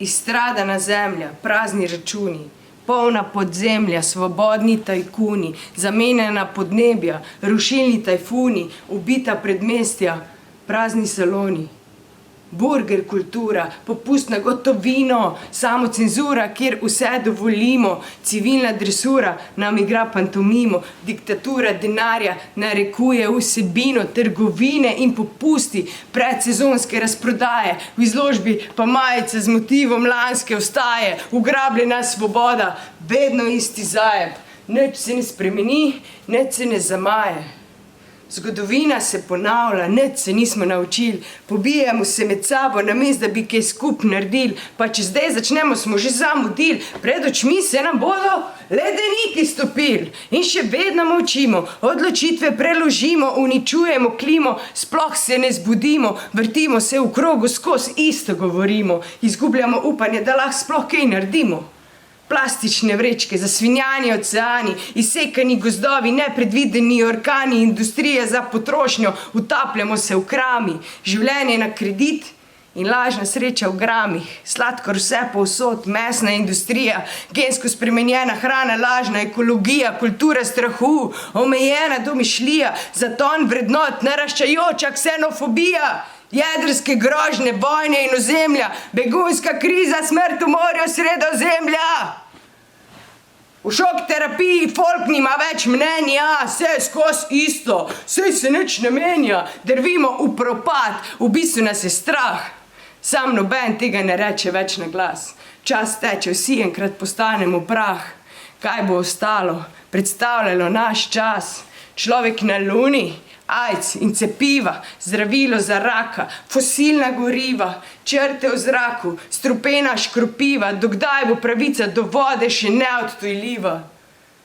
Izstradana zemlja, prazni računi, polna podzemlja, svobodni tajkuni, zamenjana podnebja, rušilni tajfuni, ubita predmestja, prazni saloni. Burger kultura, popustna gotovino, samocenzura, kjer vse dovolimo, civilna dresura nam igra pantomimo, diktatura denarja narekuje vsebino, trgovine in popusti, predsezonske razprodaje, v izložbi pa majice z motivom lanske ostaje, ugrabljena svoboda, vedno isti zajeb, nič se ne spremeni, nič se ne zamaje. Zgodovina se ponavlja, nič se nismo naučili, pobijamo se med sabo, namesto da bi kaj skupaj naredili, pa če zdaj začnemo, smo že zamudili, pred očmi se nam bodo ledeniki stopili in še vedno molčimo, odločitve preložimo, uničujemo klimo, sploh se ne zbudimo, vrtimo se v krogu, skozi isto govorimo, izgubljamo upanje, da lahko sploh kaj naredimo. Plastične vrečke, zasvinjani oceani, izsekani gozdovi, nepredvideni orkani, industrija za potrošnjo, utapljamo se v krami, življenje na kredit in lažna sreča v gramih, sladkor vse povsod, mesna industrija, gensko spremenjena hrana, lažna ekologija, kultura strahu, omejena domišljija, zaton vrednot, naraščajoča ksenofobija, jedrske grožnje, vojne in ozemlja, begunska kriza, smrt v morju Sredozemlja. V šok terapiji folk nima več mnenja, vse je skozi isto, saj se nič ne menja, drvimo v propad, v bistvu nas je strah. Sam noben tega ne reče več na glas, čas teče, vsi enkrat postanemo prah. Kaj bo ostalo, predstavljalo naš čas, človek na luni, AIDS in cepiva, zdravilo za raka, fosilna goriva, črte v zraku, strupena škropiva, dokdaj bo pravica do vode še neodtujljiva.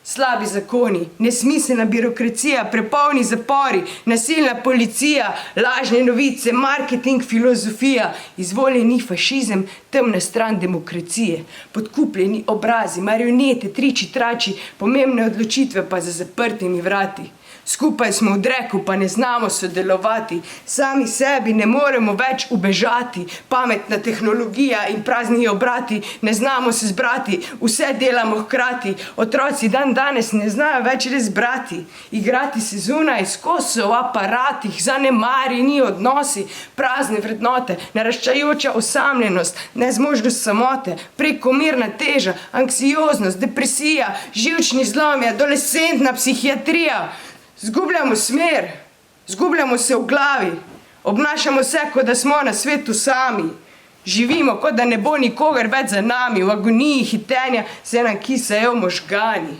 Slabi zakoni, nesmiselna birokracija, prepolni zapori, nasilna policija, lažne novice, marketing, filozofija, izvoljeni fašizem, temna stran demokracije, podkupljeni obrazi, marionete, triči, trači, pomembne odločitve pa za zaprtimi vrati. Skupaj smo v dreku, pa ne znamo sodelovati, sami sebi ne moremo več ubežati, pametna tehnologija in prazni obrati, ne znamo se zbrati, vse delamo hkrati, otroci danes ne znajo več res brati, igrati se zunaj, skozi v aparatih, zanemarjeni odnosi, prazne vrednote, naraščajoča osamljenost, nezmožnost samote, prekomerna teža, anksioznost, depresija, živčni zlom, adolescentna psihiatrija. Zgubljamo smer, zgubljamo se v glavi, obnašamo se, kot da smo na svetu sami. Živimo, kot da ne bo nikogar več za nami, v agoniji hitenja se nam kisajo možgani.